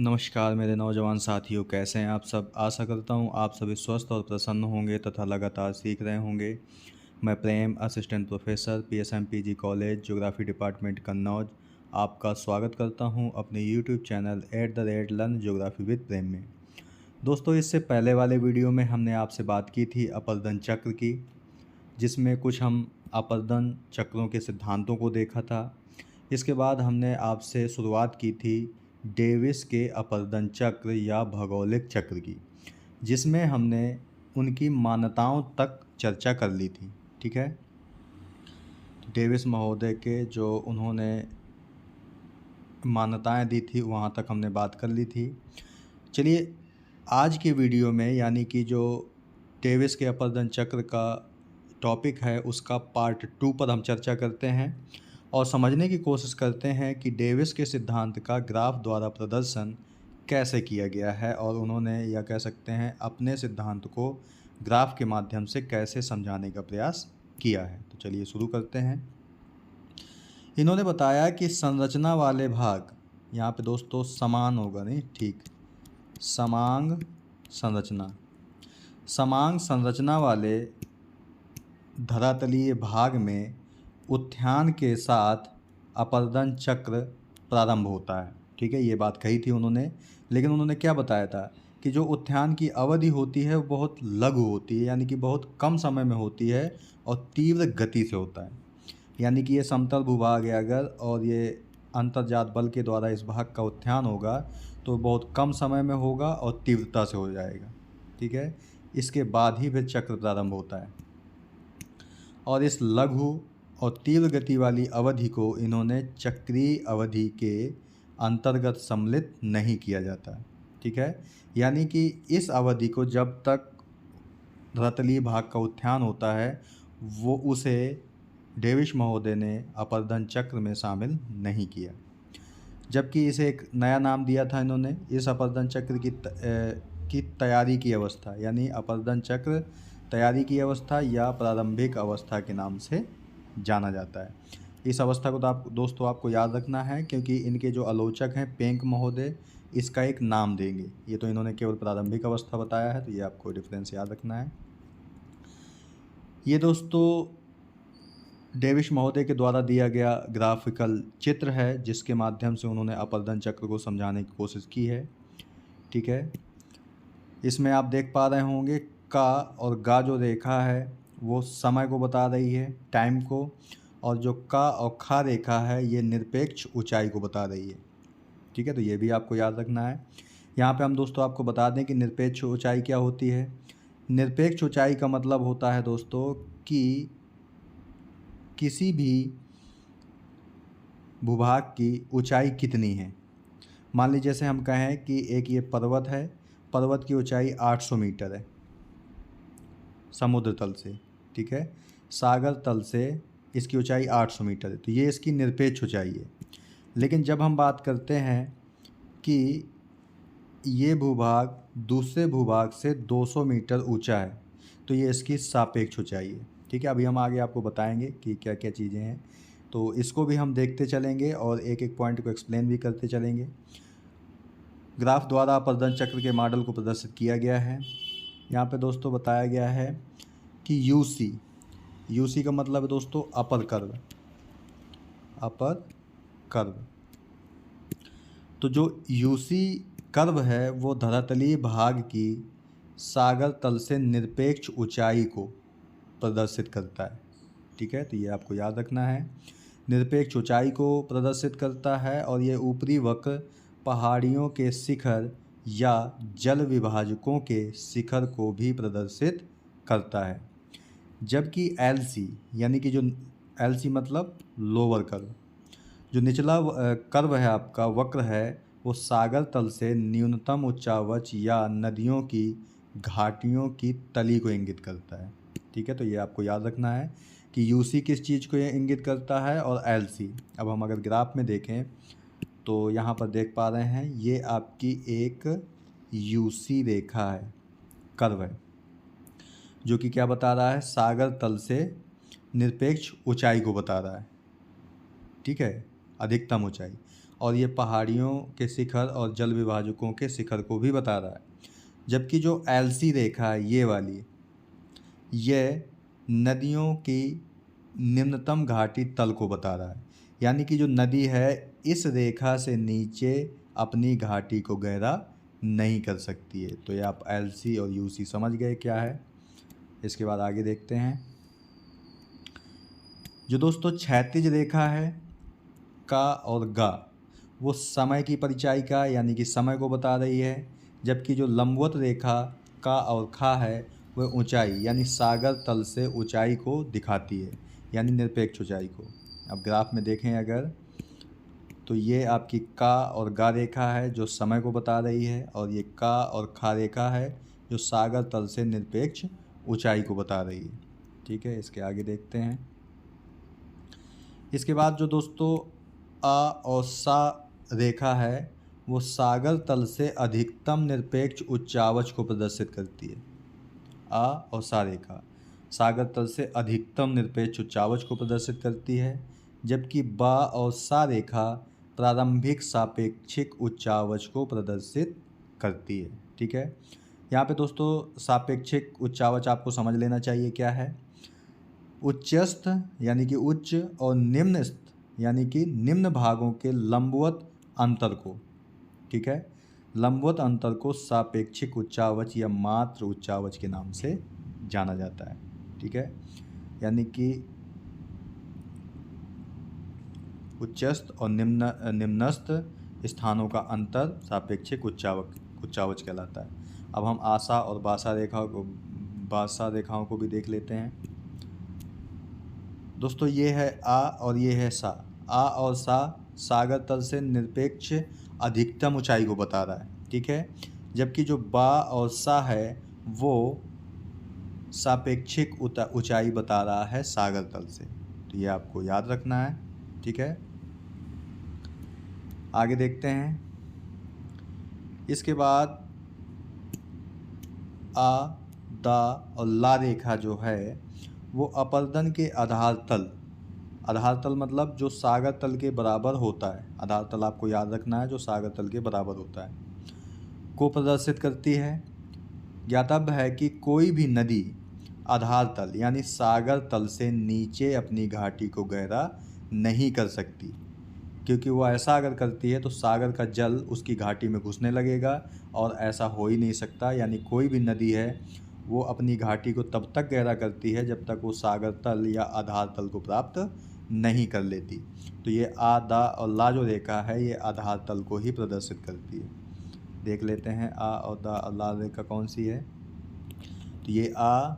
नमस्कार मेरे नौजवान साथियों, कैसे हैं आप सब। आशा करता हूं आप सभी स्वस्थ और प्रसन्न होंगे तथा लगातार सीख रहे होंगे। मैं Prem, assistant professor PSMPG college geography department Kannauj, आपका स्वागत करता हूं अपने YouTube channel @learn geography with Prem में। दोस्तों, इससे पहले वाले वीडियो में हमने आपसे बात की थी अपर्दन चक्र की, जिसमें कुछ हम अपर्दन चक्रों के सिद्धांतों को देखा था। इसके बाद हमने आपसे शुरुआत की थी डेविस के अपर्दन चक्र या भौगोलिक चक्र की, जिसमें हमने उनकी मान्यताओं तक चर्चा कर ली थी। ठीक है, डेविस महोदय के जो उन्होंने मान्यताएं दी थी वहाँ तक हमने बात कर ली थी। चलिए, आज के वीडियो में यानी कि जो डेविस के अपर्दन चक्र का टॉपिक है उसका पार्ट 2 पर हम चर्चा करते हैं और समझने की कोशिश करते हैं कि डेविस के सिद्धांत का ग्राफ द्वारा प्रदर्शन कैसे किया गया है और उन्होंने, या कह सकते हैं, अपने सिद्धांत को ग्राफ के माध्यम से कैसे समझाने का प्रयास किया है। तो चलिए शुरू करते हैं। इन्होंने बताया कि संरचना वाले भाग, यहाँ पे दोस्तों समान होगा, नहीं ठीक, समांग संरचना, समांग संरचना वाले धरातलीय भाग में उत्थान के साथ अपर्दन चक्र प्रारंभ होता है। ठीक है, ये बात कही थी उन्होंने, लेकिन उन्होंने क्या बताया था कि जो उत्थान की अवधि होती है वो बहुत लघु होती है, यानी कि बहुत कम समय में होती है और तीव्र गति से होता है। यानी कि ये समतल भूभाग है अगर, और ये अंतर्जात बल के द्वारा इस भाग का उत्थान होगा तो बहुत कम समय में होगा और तीव्रता से हो जाएगा। ठीक है, इसके बाद ही फिर चक्र प्रारंभ होता है और इस लघु और तीव्र गति वाली अवधि को इन्होंने चक्रीय अवधि के अंतर्गत सम्मिलित नहीं किया जाता। ठीक है, यानी कि इस अवधि को जब तक धरातलीय भाग का उत्थान होता है वो उसे डेविस महोदय ने अपर्दन चक्र में शामिल नहीं किया, जबकि इसे एक नया नाम दिया था इन्होंने। इस अपर्दन चक्र की तैयारी की अवस्था, यानी अपर्दन चक्र तैयारी की अवस्था या प्रारंभिक अवस्था के नाम से जाना जाता है। इस अवस्था को तो आप दोस्तों आपको याद रखना है, क्योंकि इनके जो आलोचक हैं पेंक महोदय इसका एक नाम देंगे। ये तो इन्होंने केवल प्रारंभिक अवस्था बताया है, तो ये आपको डिफरेंस याद रखना है। ये दोस्तों डेविस महोदय के द्वारा दिया गया ग्राफिकल चित्र है, जिसके माध्यम से उन्होंने अपर्दन चक्र को समझाने की कोशिश की है। ठीक है, इसमें आप देख पा रहे होंगे का और गा जो रेखा है वो समय को बता रही है, टाइम को, और जो का और खा रेखा है ये निरपेक्ष ऊंचाई को बता रही है। ठीक है, तो ये भी आपको याद रखना है। यहाँ पे हम दोस्तों आपको बता दें कि निरपेक्ष ऊंचाई क्या होती है। निरपेक्ष ऊंचाई का मतलब होता है दोस्तों कि किसी भी भूभाग की ऊंचाई कितनी है। मान लीजिए जैसे हम कहें कि एक ये पर्वत है, पर्वत की ऊंचाई 800 मीटर है समुद्र तल से। ठीक है, सागर तल से इसकी ऊंचाई 800 मीटर है, तो ये इसकी निरपेक्ष ऊंचाई है। लेकिन जब हम बात करते हैं कि ये भूभाग दूसरे भूभाग से 200 मीटर ऊंचा है, तो ये इसकी सापेक्ष ऊंचाई है। ठीक है, अभी हम आगे आपको बताएंगे कि क्या क्या चीज़ें हैं, तो इसको भी हम देखते चलेंगे और एक एक पॉइंट को एक्सप्लेन भी करते चलेंगे। ग्राफ द्वारा अपर्दन चक्र के मॉडल को प्रदर्शित किया गया है। यहाँ पे दोस्तों बताया गया है कि यूसी का मतलब है दोस्तों अपर कर्व, अपर कर्व। तो जो यूसी कर्व है वो धरातलीय भाग की सागर तल से निरपेक्ष ऊंचाई को प्रदर्शित करता है। ठीक है, तो ये आपको याद रखना है, निरपेक्ष ऊंचाई को प्रदर्शित करता है और ये ऊपरी वक्र पहाड़ियों के शिखर या जल विभाजकों के शिखर को भी प्रदर्शित करता है। जबकि एलसी, यानी कि जो एलसी मतलब लोअर कर्व, जो निचला कर्व है आपका वक्र है वो सागर तल से न्यूनतम उच्चावच या नदियों की घाटियों की तली को इंगित करता है। ठीक है, तो ये आपको याद रखना है कि यूसी किस चीज़ को ये इंगित करता है और एलसी। अब हम अगर ग्राफ में देखें तो यहाँ पर देख पा रहे हैं ये आपकी एक यूसी रेखा है, कर्व है, जो कि क्या बता रहा है, सागर तल से निरपेक्ष ऊंचाई को बता रहा है। ठीक है, अधिकतम ऊंचाई। और ये पहाड़ियों के शिखर और जल विभाजकों के शिखर को भी बता रहा है। जबकि जो एलसी रेखा है ये वाली, यह नदियों की निम्नतम घाटी तल को बता रहा है। यानी कि जो नदी है इस रेखा से नीचे अपनी घाटी को गहरा नहीं कर सकती है। तो ये आप एलसी और यूसी समझ गए क्या है। इसके बाद आगे देखते हैं। जो दोस्तों क्षैतिज रेखा है का और गा, वो समय की परिचायिका यानी कि समय को बता रही है। जबकि जो लंबवत रेखा का और खा है वह ऊंचाई यानी सागर तल से ऊंचाई को दिखाती है, यानी निरपेक्ष ऊंचाई को। अब ग्राफ में देखें अगर, तो ये आपकी का और गा रेखा है जो समय को बता रही है, और ये का और खा रेखा है जो सागर तल से निरपेक्ष ऊंचाई को बता रही है। ठीक है, इसके आगे देखते हैं। इसके बाद जो दोस्तों आ और सा रेखा है वो सागर तल से अधिकतम निरपेक्ष उच्चावच को प्रदर्शित करती है। आ और सा रेखा सागर तल से अधिकतम निरपेक्ष उच्चावच को प्रदर्शित करती है। जबकि बा और सा रेखा प्रारंभिक सापेक्षिक उच्चावच को प्रदर्शित करती है। ठीक है, यहाँ पे दोस्तों सापेक्षिक उच्चावच आपको समझ लेना चाहिए क्या है। उच्चस्थ यानी कि उच्च और निम्नस्थ यानी कि निम्न भागों के लंबवत अंतर को, ठीक है, लंबवत अंतर को सापेक्षिक उच्चावच या मात्र उच्चावच के नाम से जाना जाता है। ठीक है, यानी कि उच्चस्थ और निम्नस्थ स्थानों का अंतर सापेक्षिक उच्चावच कहलाता है। अब हम आशा और बासा रेखाओं को भी देख लेते हैं। दोस्तों ये है आ और ये है सा। आ और सा सागर तल से निरपेक्ष अधिकतम ऊंचाई को बता रहा है। ठीक है, जबकि जो बा और सा है वो सापेक्षिक ऊंचाई बता रहा है सागर तल से। तो ये आपको याद रखना है। ठीक है, आगे देखते हैं। इसके बाद आ, दा और ला रेखा जो है वो अपर्दन के आधार तल मतलब जो सागर तल के बराबर होता है, आधार तल आपको याद रखना है जो सागर तल के बराबर होता है, को प्रदर्शित करती है। ज्ञातव्य है कि कोई भी नदी आधार तल यानी सागर तल से नीचे अपनी घाटी को गहरा नहीं कर सकती, क्योंकि वो ऐसा अगर करती है तो सागर का जल उसकी घाटी में घुसने लगेगा, और ऐसा हो ही नहीं सकता। यानी कोई भी नदी है वो अपनी घाटी को तब तक गहरा करती है जब तक वो सागर तल या आधार तल को प्राप्त नहीं कर लेती। तो ये आ, दा और ला जो रेखा है ये आधार तल को ही प्रदर्शित करती है। देख लेते हैं आ और दा और ला रेखा कौन सी है। तो ये आ,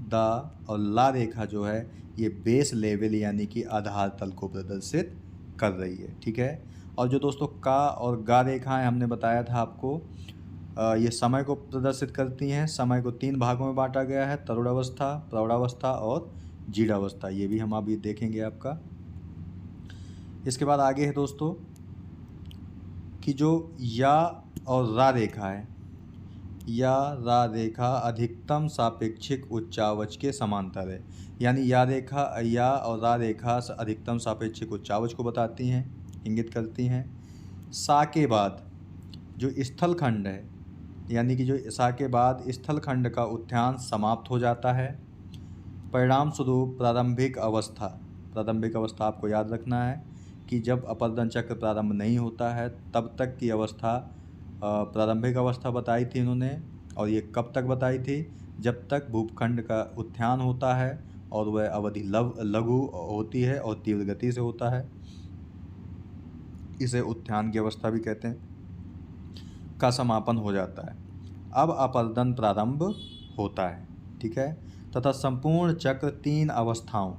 दा और ला रेखा जो है ये बेस लेवल यानी कि आधार तल को प्रदर्शित कर रही है। ठीक है, और जो दोस्तों का और गा रेखाएं हमने बताया था आपको, ये समय को प्रदर्शित करती हैं। समय को 3 भागों में बांटा गया है, तरुणावस्था, प्रौढ़ावस्था और जीढ़ावस्था। ये भी हम अभी देखेंगे आपका। इसके बाद आगे है दोस्तों कि जो या और रा रेखा है, या रा रेखा अधिकतम सापेक्षिक उच्चावच के समांतर है। यानी या और रा रेखा अधिकतम सापेक्षिक उच्चावच को बताती हैं, इंगित करती हैं। सा के बाद जो स्थल खंड है, यानी कि जो सा के बाद स्थल खंड का उत्थान समाप्त हो जाता है। परिणाम स्वरूप प्रारंभिक अवस्था आपको याद रखना है कि जब अपर्दन चक्र प्रारंभ नहीं होता है तब तक की अवस्था प्रारंभिक अवस्था बताई थी इन्होंने। और ये कब तक बताई थी, जब तक भूखंड का उत्थान होता है और वह अवधि लघु होती है और तीव्र गति से होता है। इसे उत्थान की अवस्था भी कहते हैं, का समापन हो जाता है। अब अपर्दन प्रारंभ होता है। ठीक है, तथा संपूर्ण चक्र 3 अवस्थाओं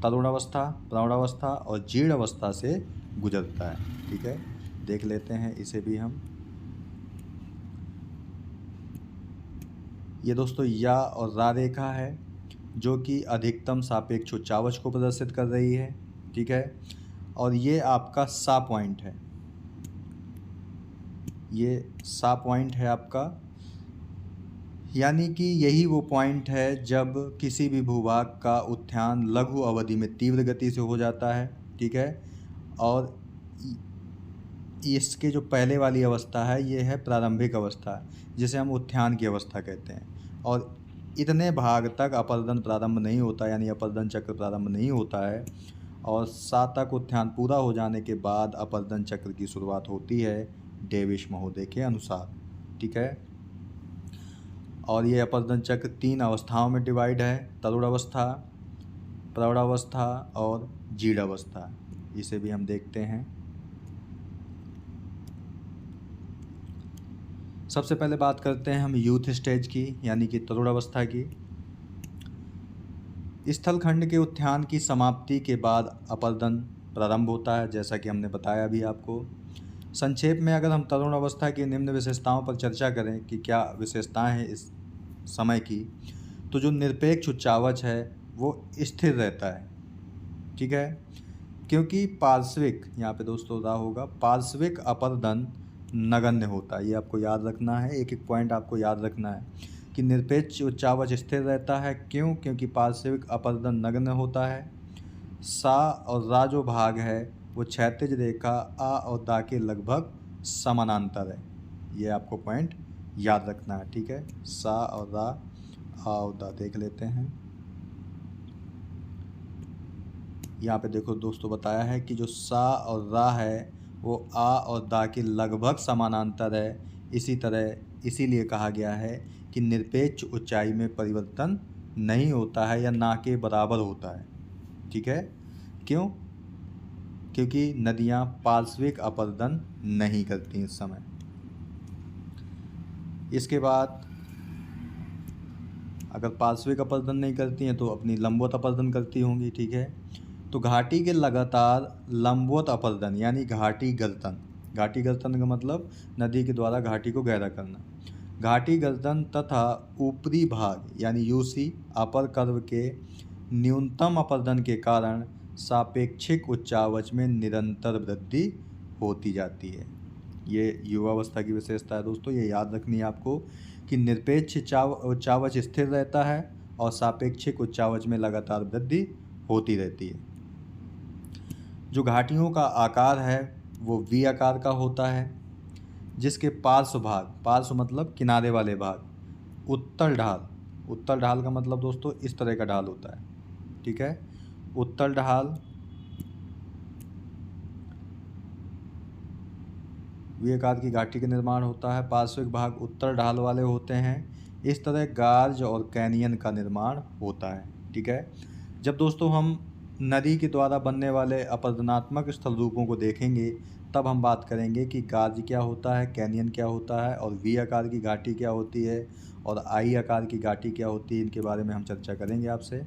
तरुणावस्था, प्रौढ़ावस्था और जीढ़ावस्था से गुजरता है। ठीक है, देख लेते हैं इसे भी हम। ये दोस्तों या और रा रेखा है जो कि अधिकतम सापेक्ष उच्चावच को प्रदर्शित कर रही है। ठीक है, और ये आपका सा पॉइंट है, ये सा पॉइंट है आपका। यानी कि यही वो पॉइंट है जब किसी भी भूभाग का उत्थान लघु अवधि में तीव्र गति से हो जाता है। ठीक है, और इसके जो पहले वाली अवस्था है ये है प्रारंभिक अवस्था, जिसे हम उत्थान की अवस्था कहते हैं। और इतने भाग तक अपर्दन प्रारंभ नहीं होता, यानी अपर्दन चक्र प्रारंभ नहीं होता है। और सातक उत्थान पूरा हो जाने के बाद अपर्दन चक्र की शुरुआत होती है डेविस महोदय के अनुसार। ठीक है। और ये अपर्दन चक्र 3 अवस्थाओं में डिवाइड है, तरुण अवस्था, प्रौढ़ावस्था और जीर्ण अवस्था। इसे भी हम देखते हैं। सबसे पहले बात करते हैं हम यूथ स्टेज की, यानी कि तरुण अवस्था की। स्थलखंड के उत्थान की समाप्ति के बाद अपर्दन प्रारंभ होता है, जैसा कि हमने बताया भी आपको। संक्षेप में अगर हम तरुण अवस्था की निम्न विशेषताओं पर चर्चा करें कि क्या विशेषताएं हैं इस समय की, तो जो निरपेक्ष उच्चावच है वो स्थिर रहता है। ठीक है। क्योंकि पार्श्विक, यहाँ पे दोस्तों रहा होगा, पार्श्विक अपर्दन नगण्य होता है। ये आपको याद रखना है, एक एक पॉइंट आपको याद रखना है कि निरपेक्ष उच्चावच स्थिर रहता है। क्यों? क्योंकि पार्श्विक अपर्दन नगण्य होता है। सा और रा जो भाग है वो क्षैतिज रेखा आ और दा के लगभग समानांतर है। ये आपको पॉइंट याद रखना है। ठीक है। सा और रा, आ और दा देख लेते हैं। यहाँ पे देखो दोस्तों बताया है कि जो सा और रा है वो आ और दा के लगभग समानांतर है। इसी तरह इसीलिए कहा गया है कि निरपेक्ष ऊंचाई में परिवर्तन नहीं होता है या ना के बराबर होता है। ठीक है। क्यों? क्योंकि नदियाँ पार्श्विक अपर्दन नहीं करती इस समय। इसके बाद अगर पार्श्विक अपर्दन नहीं करती हैं तो अपनी लंबवत अपर्दन करती होंगी। ठीक है। तो घाटी के लगातार लंबवत अपर्दन यानी घाटी गर्दन। घाटी गर्दन का मतलब नदी के द्वारा घाटी को गहरा करना। घाटी गर्दन तथा ऊपरी भाग यानी यूसी अपर कर्व के न्यूनतम अपर्दन के कारण सापेक्षिक उच्चावच में निरंतर वृद्धि होती जाती है। ये युवावस्था की विशेषता है दोस्तों, ये याद रखनी है आपको कि निरपेक्ष उच्चावच स्थिर रहता है और सापेक्षिक उच्चावच में लगातार वृद्धि होती रहती है। जो घाटियों का आकार है वो वी आकार का होता है, जिसके पार्श्व भाग, पार्श्व मतलब किनारे वाले भाग, उत्तल ढाल, उत्तल ढाल का मतलब दोस्तों इस तरह का ढाल होता है। ठीक है। उत्तल ढाल वी आकार की घाटी का निर्माण होता है। पार्श्विक भाग उत्तल ढाल वाले होते हैं। इस तरह गार्ज और कैनियन का निर्माण होता है। ठीक है। जब दोस्तों हम नदी के द्वारा बनने वाले अपर्दनात्मक स्थल रूपों को देखेंगे तब हम बात करेंगे कि गार्ज क्या होता है, कैनियन क्या होता है और वी आकार की घाटी क्या होती है और आई आकार की घाटी क्या होती है। इनके बारे में हम चर्चा करेंगे आपसे।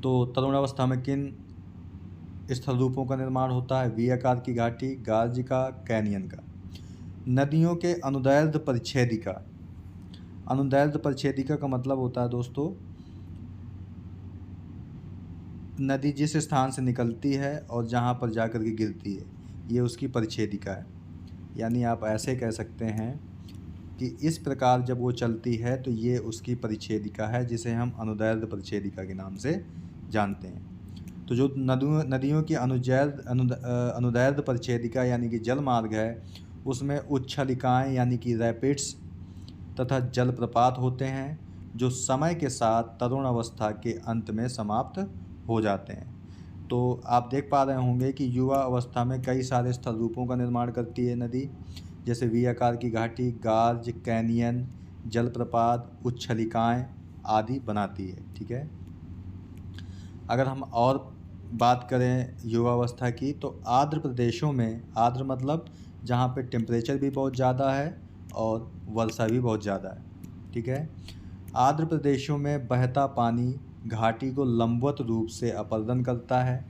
तो तरुणावस्था में किन स्थल रूपों का निर्माण होता है? वी आकार की घाटी, गार्ज का, कैनियन का। नदियों के अनुदैर्ध्य परिच्छेदिका। अनुदैर्ध्य परिच्छेदिका का मतलब होता है दोस्तों नदी जिस स्थान से निकलती है और जहाँ पर जाकर के गिरती है, ये उसकी परिच्छेदिका है। यानी आप ऐसे कह सकते हैं कि इस प्रकार जब वो चलती है तो ये उसकी परिच्छेदिका है, जिसे हम अनुदैर्ध्य परिच्छेदिका के नाम से जानते हैं। तो जो नदियों की अनुदैर्ध्य परिच्छेदिका यानी कि जल मार्ग है, उसमें उच्छलिकाएँ यानी कि रैपिड्स तथा जलप्रपात होते हैं, जो समय के साथ तरुण अवस्था के अंत में समाप्त हो जाते हैं। तो आप देख पा रहे होंगे कि युवा अवस्था में कई सारे स्थल रूपों का निर्माण करती है नदी, जैसे वी आकार की घाटी, गार्ज, कैनियन, जलप्रपात, उच्छलिकाएँ आदि बनाती है। ठीक है। अगर हम और बात करें युवावस्था की, तो आर्द्र प्रदेशों में, आर्द्र मतलब जहाँ पे टेम्परेचर भी बहुत ज़्यादा है और वर्षा भी बहुत ज़्यादा है। ठीक है। आर्द्र प्रदेशों में बहता पानी घाटी को लंबवत रूप से अपर्दन करता है।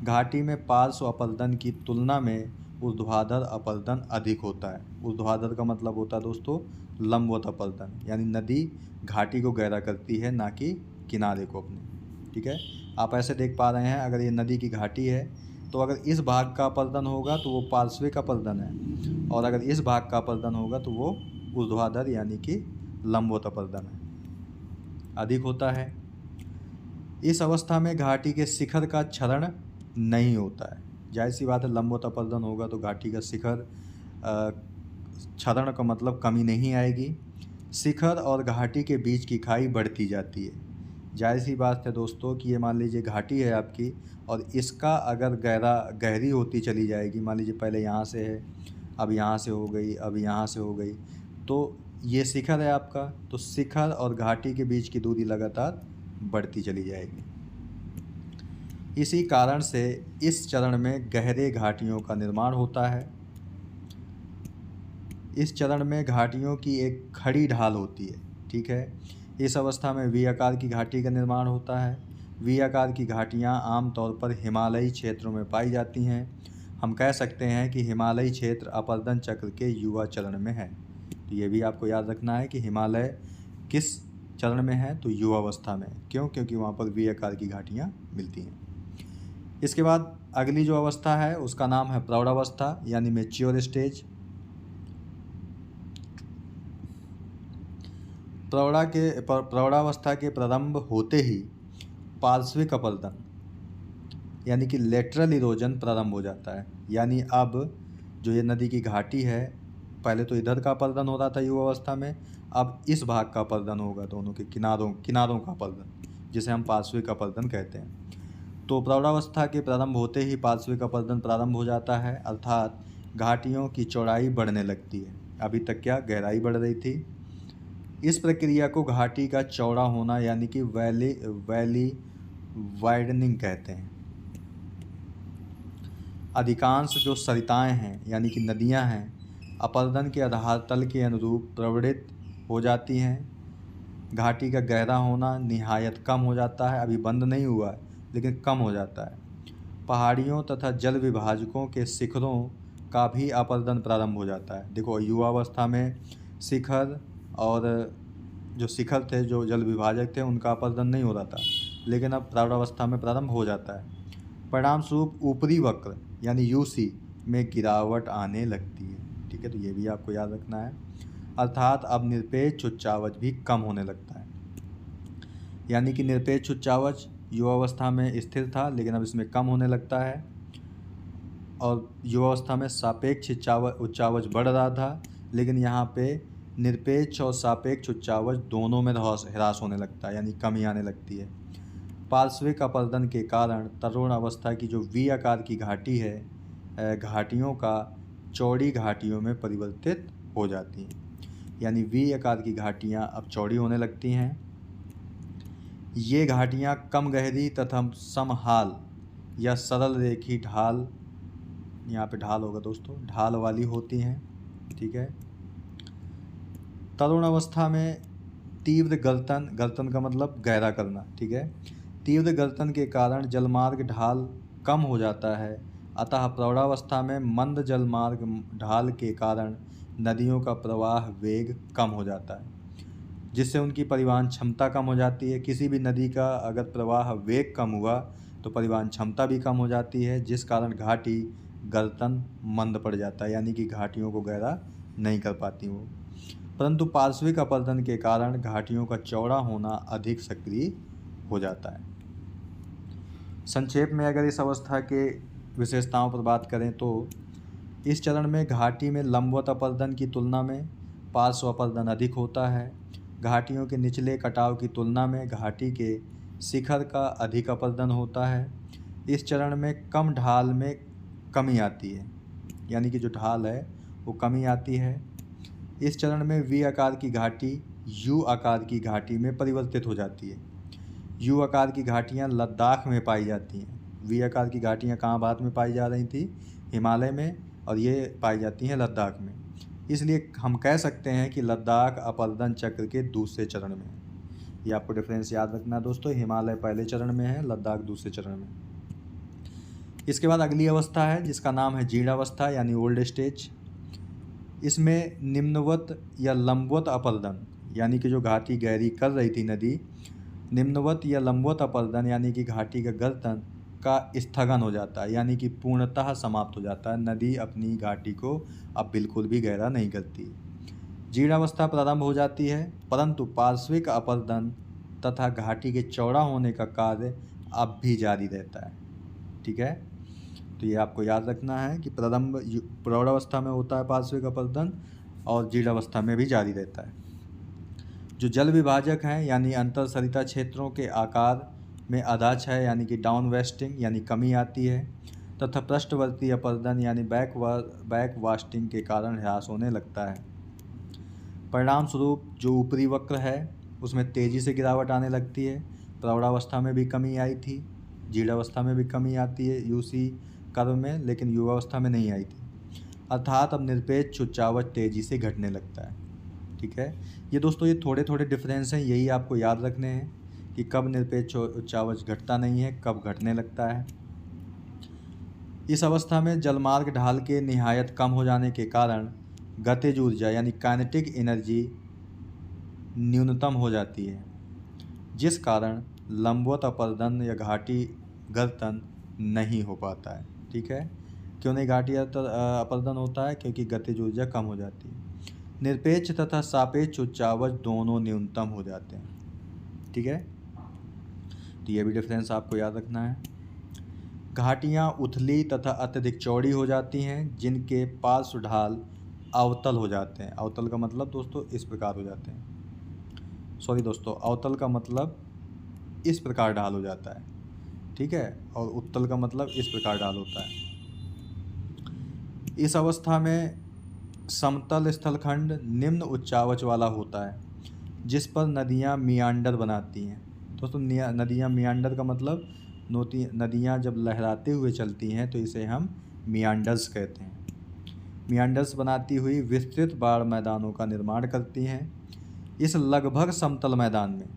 घाटी में पार्श्व अपर्दन की तुलना में ऊर्ध्वाधर अपर्दन अधिक होता है। ऊर्ध्वाधर का मतलब होता है दोस्तों लंबवत अपर्दन, यानी नदी घाटी को गहरा करती है, ना कि किनारे को अपने। ठीक है। आप ऐसे देख पा रहे हैं, अगर ये नदी की घाटी है तो अगर इस भाग का अपर्दन होगा तो वो पार्श्विक अपर्दन है, और अगर इस भाग का अपर्दन होगा तो वो ऊर्ध्वाधर यानी कि लंबवत अपर्दन है, अधिक होता है। इस अवस्था में घाटी के शिखर का क्षरण नहीं होता है। जाहिर सी बात है, लंबवत अपरदन होगा तो घाटी का शिखर क्षरण का मतलब कमी नहीं आएगी। शिखर और घाटी के बीच की खाई बढ़ती जाती है। जाहिर सी बात है दोस्तों कि ये मान लीजिए घाटी है आपकी, और इसका अगर गहरी होती चली जाएगी, मान लीजिए पहले यहाँ से है, अब यहाँ से हो गई, अब यहाँ से हो गई, तो ये शिखर है आपका, तो शिखर और घाटी के बीच की दूरी लगातार बढ़ती चली जाएगी। इसी कारण से इस चरण में गहरे घाटियों का निर्माण होता है। इस चरण में घाटियों की एक खड़ी ढाल होती है, ठीक है। इस अवस्था में वी आकार की घाटी का निर्माण होता है। वी आकार की घाटियाँ आमतौर पर हिमालयी क्षेत्रों में पाई जाती हैं। हम कह सकते हैं कि हिमालयी क्षेत्र अपरदन चक्र के युवा चरण में है। तो ये भी आपको याद रखना है कि हिमालय किस चरण में है, तो युवावस्था में। क्यों? क्योंकि वहाँ पर वी आकार की घाटियाँ मिलती हैं। इसके बाद अगली जो अवस्था है उसका नाम है प्रौढ़ावस्था, यानी मेच्योर स्टेज। प्रौढ़ावस्था के प्रारंभ होते ही पार्श्विक अपरदन यानी कि लेटरल इरोजन प्रारंभ हो जाता है। यानी अब जो ये नदी की घाटी है, पहले तो इधर का अपरदन हो रहा था युवावस्था में, अब इस भाग का अपरदन होगा, दोनों के किनारों का अपरदन, जिसे हम पार्श्विक अपरदन कहते हैं। तो प्रौढ़ावस्था के प्रारंभ होते ही पार्श्विक अपरदन प्रारंभ हो जाता है, अर्थात घाटियों की चौड़ाई बढ़ने लगती है। अभी तक क्या गहराई बढ़ रही थी। इस प्रक्रिया को घाटी का चौड़ा होना यानी कि वैली वाइडनिंग कहते हैं। अधिकांश जो सरिताएं हैं यानी कि नदियां हैं, अपरदन के आधार तल के अनुरूप प्रवृत्त हो जाती हैं। घाटी का गहरा होना निहायत कम हो जाता है, अभी बंद नहीं हुआ है लेकिन कम हो जाता है। पहाड़ियों तथा जल विभाजकों के शिखरों का भी अपरदन प्रारंभ हो जाता है। देखो, युवावस्था में शिखर और जो शिखर थे, जो जल विभाजक थे, उनका अपरदन नहीं हो रहा था, लेकिन अब प्रौढ़ावस्था में प्रारंभ हो जाता है। परिणाम स्वरूप ऊपरी वक्र यानी यूसी में गिरावट आने लगती है, ठीक है। तो ये भी आपको याद रखना है, अर्थात अब निरपेक्ष उच्चावच भी कम होने लगता है। यानी कि निरपेक्ष उच्चावच युवावस्था में स्थिर था, लेकिन अब इसमें कम होने लगता है, और युवावस्था में सापेक्ष उच्चावच बढ़ रहा था, लेकिन यहाँ पे निरपेक्ष और सापेक्ष उच्चावच दोनों में ह्रास होने लगता है, यानी कमी आने लगती है। पार्श्विक अपरदन के कारण तरुण अवस्था की जो वी आकार की घाटी है, घाटियों का चौड़ी घाटियों में परिवर्तित हो जाती हैं। यानी वी आकार की घाटियाँ अब चौड़ी होने लगती हैं। ये घाटियाँ कम गहरी तथा समहाल या सरल रेखी ढाल, यहाँ पे ढाल होगा दोस्तों, ढाल वाली होती हैं, ठीक है। तरुण अवस्था में तीव्र गर्तन का मतलब गहरा करना, ठीक है। तीव्र गर्तन के कारण जलमार्ग ढाल कम हो जाता है, अतः प्रौढ़ावस्था में मंद जलमार्ग ढाल के कारण नदियों का प्रवाह वेग कम हो जाता है, जिससे उनकी परिवहन क्षमता कम हो जाती है। किसी भी नदी का अगर प्रवाह वेग कम हुआ तो परिवहन क्षमता भी कम हो जाती है, जिस कारण घाटी गर्तन मंद पड़ जाता है, यानी कि घाटियों को गहरा नहीं कर पाती वो। परंतु पार्श्विक अपरदन के कारण घाटियों का चौड़ा होना अधिक सक्रिय हो जाता है। संक्षेप में अगर इस अवस्था के विशेषताओं पर बात करें तो इस चरण में घाटी में लंबवत अपरदन की तुलना में पार्श्व अपरदन अधिक होता है। घाटियों के निचले कटाव की तुलना में घाटी के शिखर का अधिक अपरदन होता है। इस चरण में कम ढाल में कमी आती है, यानी कि जो ढाल है वो कमी आती है। इस चरण में वी आकार की घाटी यू आकार की घाटी में परिवर्तित हो जाती है। यू आकार की घाटियाँ लद्दाख में पाई जाती हैं। वी आकार की घाटियाँ कहाँ भारत में पाई जा रही थी? हिमालय में, और ये पाई जाती हैं लद्दाख में। इसलिए हम कह सकते हैं कि लद्दाख अपरदन चक्र के दूसरे चरण में है। ये आपको डिफरेंस याद रखना है दोस्तों, हिमालय पहले चरण में है, लद्दाख दूसरे चरण में। इसके बाद अगली अवस्था है जिसका नाम है जीर्णावस्था यानी ओल्ड स्टेज। इसमें निम्नवत या लंबवत अपरदन यानी कि जो घाटी गहरी कर रही थी नदी, निम्नवत या लंबवत अपरदन यानी कि घाटी का गर्तन का स्थगन हो जाता है, यानी कि पूर्णतः समाप्त हो जाता है। नदी अपनी घाटी को अब बिल्कुल भी गहरा नहीं करती। जीर्णावस्था प्रारंभ हो जाती है, परंतु पार्श्विक अपरदन तथा घाटी के चौड़ा होने का कार्य अब भी जारी रहता है, ठीक है। तो ये आपको याद रखना है कि प्रौढ़ावस्था में होता है पार्श्विक अपरदन और जीर्णावस्था में भी जारी रहता है। जो जल विभाजक हैं यानी अंतरसरिता क्षेत्रों के आकार में अधाक्षय यानी कि डाउन वेस्टिंग यानी कमी आती है, तथा पृष्ठवर्ती अपरदन यानी बैक वास्टिंग के कारण ह्रास होने लगता है। परिणाम स्वरूप जो ऊपरी वक्र है उसमें तेज़ी से गिरावट आने लगती है। प्रौढ़ावस्था में भी कमी आई थी, जीर्णावस्था में भी कमी आती है यूसी कर्व में, लेकिन युवावस्था में नहीं आई थी। अर्थात अब निरपेक्ष उच्चावच तेज़ी से घटने लगता है। ठीक है, ये दोस्तों ये थोड़े थोड़े डिफरेंस हैं, यही आपको याद रखने हैं कि कब निरपेक्ष उच्चावच घटता नहीं है, कब घटने लगता है। इस अवस्था में जलमार्ग ढाल के निहायत कम हो जाने के कारण गतिज ऊर्जा यानी काइनेटिक एनर्जी न्यूनतम हो जाती है, जिस कारण लंबवत अपरदन या घाटी गर्तन नहीं हो पाता है। ठीक है, क्यों नहीं घाटी अपरदन होता है? क्योंकि गतिज ऊर्जा कम हो जाती है। निरपेक्ष तथा सापेक्ष उच्चावच दोनों न्यूनतम हो जाते हैं। ठीक है, तो ये भी डिफरेंस आपको याद रखना है। घाटियाँ उथली तथा अत्यधिक चौड़ी हो जाती हैं, जिनके पार्श्व ढाल अवतल हो जाते हैं। अवतल का मतलब दोस्तों इस प्रकार हो जाते हैं, सॉरी दोस्तों, अवतल का मतलब इस प्रकार ढाल हो जाता है। ठीक है, और उत्तल का मतलब इस प्रकार ढाल होता है। इस अवस्था में समतल स्थलखंड निम्न उच्चावच वाला होता है, जिस पर नदियाँ मियांडर बनाती हैं। दोस्तों नदियाँ मियांडर का मतलब नदियाँ जब लहराते हुए चलती हैं तो इसे हम मियांडर्स कहते हैं। मियांडर्स बनाती हुई विस्तृत बाढ़ मैदानों का निर्माण करती हैं। इस लगभग समतल मैदान में,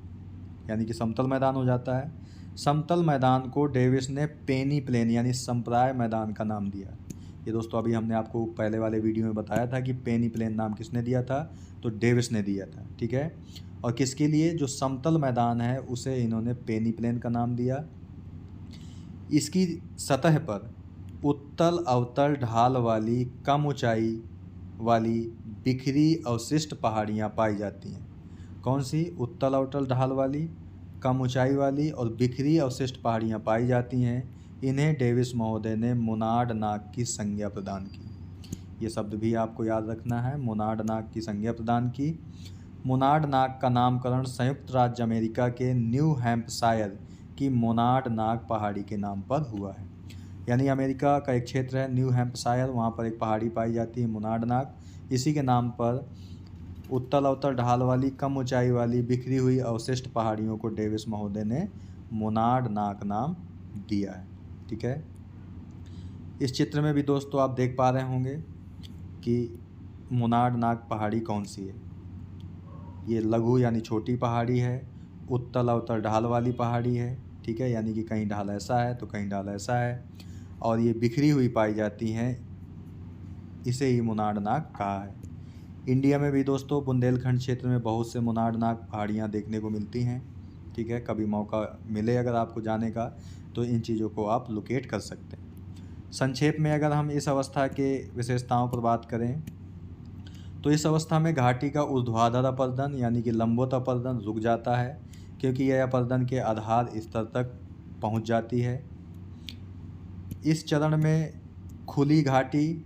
यानी कि समतल मैदान हो जाता है, समतल मैदान को डेविस ने पेनी प्लेन यानी संप्राय मैदान का नाम दिया। ये दोस्तों अभी हमने आपको पहले वाले वीडियो में बताया था कि पेनी प्लेन नाम किसने दिया था, तो डेविस ने दिया था। ठीक है, और किसके लिए? जो समतल मैदान है उसे इन्होंने पेनी प्लेन का नाम दिया। इसकी सतह पर उत्तल अवतल ढाल वाली कम ऊंचाई वाली बिखरी अवशिष्ट पहाड़ियाँ पाई जाती हैं। कौन सी? उत्तल अवतल ढाल वाली, कम ऊंचाई वाली और बिखरी अवशिष्ट पहाड़ियाँ पाई जाती हैं। इन्हें डेविस महोदय ने मोनार्ड नाग की संज्ञा प्रदान की। ये शब्द भी आपको याद रखना है, मोनार्ड नाग की संज्ञा प्रदान की। मोनार्ड नाग का नामकरण संयुक्त राज्य अमेरिका के न्यू हैम्पशायर की मोनार्ड नाग पहाड़ी के नाम पर हुआ है। यानी अमेरिका का एक क्षेत्र है न्यू हैम्पशायर, वहाँ पर एक पहाड़ी पाई जाती है मोनार्ड नाग। इसी के नाम पर उत्तल अवतल ढाल वाली कम ऊंचाई वाली बिखरी हुई अवशिष्ट पहाड़ियों को डेविस महोदय ने मोनार्ड नाग नाम दिया है। ठीक है, इस चित्र में भी दोस्तों आप देख पा रहे होंगे कि मोनार्ड नाग पहाड़ी कौन सी है। ये लघु यानी छोटी पहाड़ी है, उत्तल अवतल ढाल वाली पहाड़ी है। ठीक है, यानी कि कहीं ढाल ऐसा है तो कहीं ढाल ऐसा है, और ये बिखरी हुई पाई जाती हैं, इसे ही मोनार्ड नाग कहा है। इंडिया में भी दोस्तों बुंदेलखंड क्षेत्र में बहुत से मोनार्ड नाग पहाड़ियाँ देखने को मिलती हैं। ठीक है, कभी मौका मिले अगर आपको जाने का तो इन चीज़ों को आप लोकेट कर सकते हैं। संक्षेप में अगर हम इस अवस्था के विशेषताओं पर बात करें तो इस अवस्था में घाटी का ऊर्ध्वाधर अपरदन यानी कि लंबवत अपरदन रुक जाता है, क्योंकि यह अपरदन के आधार स्तर तक पहुंच जाती है। इस चरण में खुली घाटी,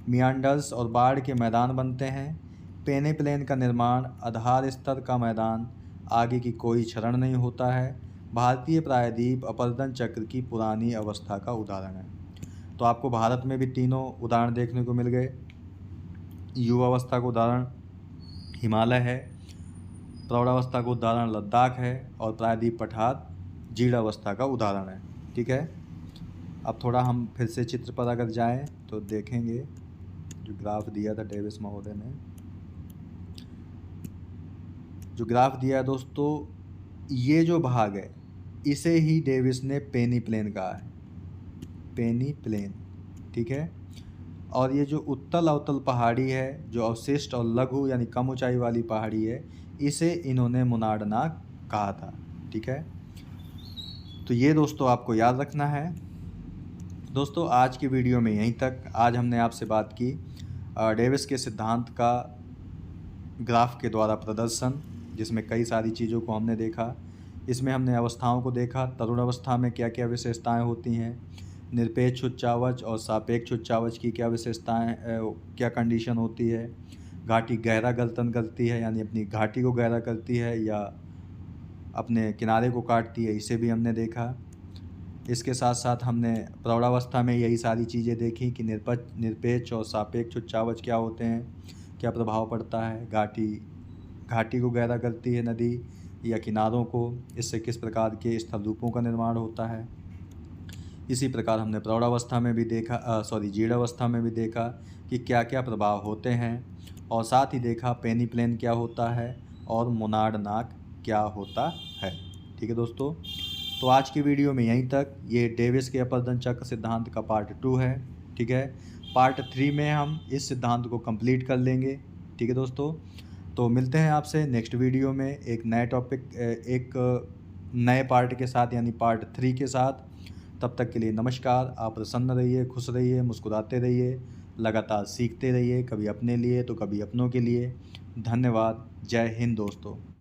मियांडर्स और बाढ़ के मैदान बनते हैं। पेनी प्लेन का निर्माण, आधार स्तर का मैदान, आगे की कोई क्षरण नहीं होता है। भारतीय प्रायद्वीप अपरदन चक्र की पुरानी अवस्था का उदाहरण है। तो आपको भारत में भी तीनों उदाहरण देखने को मिल गए। युवावस्था का उदाहरण हिमालय है, प्रौढ़ावस्था का उदाहरण लद्दाख है, और प्रायद्वीप पठार जीर्णावस्था का उदाहरण है। ठीक है, अब थोड़ा हम फिर से चित्र पर अगर जाएं तो देखेंगे जो ग्राफ दिया था डेविस महोदय ने, जो ग्राफ दिया है दोस्तों, ये जो भाग है इसे ही डेविस ने पेनी प्लेन कहा है, पेनी प्लेन। ठीक है, और ये जो उत्तल अवतल पहाड़ी है, जो अवशिष्ट और लघु यानी कम ऊंचाई वाली पहाड़ी है, इसे इन्होंने मोनार्ड नाग कहा था। ठीक है, तो ये दोस्तों आपको याद रखना है। दोस्तों आज की वीडियो में यहीं तक। आज हमने आपसे बात की डेविस के सिद्धांत का ग्राफ के द्वारा प्रदर्शन, जिसमें कई सारी चीज़ों को हमने देखा। इसमें हमने अवस्थाओं को देखा, तरुण अवस्था में क्या क्या विशेषताएं होती हैं, निरपेक्ष उच्चावच और सापेक्ष उच्चावच की क्या विशेषताएं, क्या कंडीशन होती है। घाटी गहरा गर्दन करती है यानी अपनी घाटी को गहरा करती है या अपने किनारे को काटती है, इसे भी हमने देखा। इसके साथ साथ हमने प्रौढ़ावस्था में यही सारी चीज़ें देखी कि निरपेक्ष और सापेक्ष उच्चावच क्या होते हैं, क्या प्रभाव पड़ता है। घाटी को गहरा करती है नदी या किनारों को, इससे किस प्रकार के स्थल रूपों का निर्माण होता है। इसी प्रकार हमने प्रौढ़ावस्था में भी देखा, जीर्णावस्था में भी देखा कि क्या क्या प्रभाव होते हैं, और साथ ही देखा पेनिप्लेन क्या होता है और मोनाड नाक क्या होता है। ठीक है दोस्तों, तो आज की वीडियो में यहीं तक। ये डेविस के अपरदन चक्र सिद्धांत का पार्ट 2 है। ठीक है, पार्ट 3 में हम इस सिद्धांत को कंप्लीट कर लेंगे। ठीक है दोस्तों, तो मिलते हैं आपसे नेक्स्ट वीडियो में एक नए टॉपिक, एक नए पार्ट के साथ यानी पार्ट 3 के साथ। तब तक के लिए नमस्कार। आप प्रसन्न रहिए, खुश रहिए, मुस्कुराते रहिए, लगातार सीखते रहिए, कभी अपने लिए तो कभी अपनों के लिए। धन्यवाद। जय हिंद दोस्तों।